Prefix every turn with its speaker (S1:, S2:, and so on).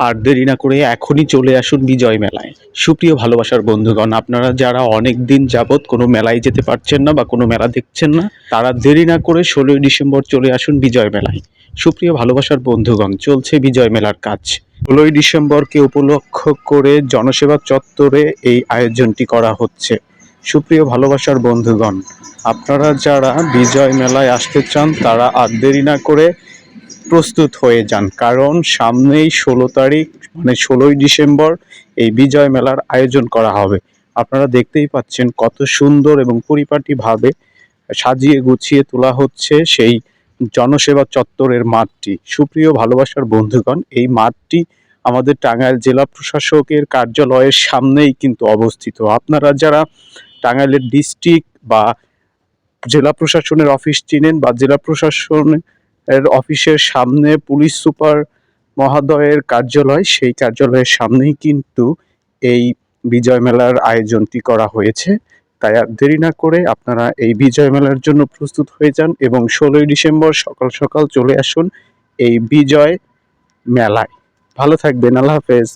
S1: আর দেরি না করে এখনই চলে আসুন বিজয় মেলায়। সুপ্রিয় ভালোবাসার বন্ধুগণ, আপনারা যারা অনেক দিন যাবৎ কোনো মেলায় যেতে পারছেন না বা কোনো মেলা দেখছেন না, তারা দেরি না করে ১৬ই ডিসেম্বর চলে আসুন বিজয় মেলায়। সুপ্রিয় ভালোবাসার বন্ধুগণ, চলছে বিজয় মেলার কাজ। ১৬ই ডিসেম্বরকে উপলক্ষ করে জনসেবা চত্বরে এই আয়োজনটি করা হচ্ছে। সুপ্রিয় ভালোবাসার বন্ধুগণ, আপনারা যারা বিজয় মেলায় আসতে চান তারা আর দেরি না করে প্রস্তুত হয়ে যান, কারণ সামনেই ১৬ তারিখ মানে ১৬ই ডিসেম্বর এই বিজয় মেলার আয়োজন করা হবে। আপনারা দেখতেই পাচ্ছেন কত সুন্দর এবং পরিপাটিভাবে সাজিয়ে গুছিয়ে তোলা হচ্ছে সেই জনসেবা চত্বরের মাঠটি। সুপ্রিয় ভালোবাসার বন্ধুগণ, এই মাঠটি আমাদের টাঙ্গাইল জেলা প্রশাসকের কার্যালয়ের সামনেই কিন্তু অবস্থিত। আপনারা যারা টাঙ্গাইলের ডিস্ট্রিক্ট বা জেলা প্রশাসনের অফিস চিনেন বা জেলা প্রশাসনের অফিসের সামনে পুলিশ সুপার মহোদয়ের কার্যালয়, সেই কার্যালয়ের সামনেই কিন্তু এই বিজয় মেলার আয়োজনটি করা হয়েছে। তাই আর দেরি না করে আপনারা এই বিজয় মেলার জন্য প্রস্তুত হয়ে যান এবং ১৬ই ডিসেম্বর সকাল সকাল চলে আসুন এই বিজয় মেলায়। ভালো থাকবেন, আল্লাহ হাফেজ।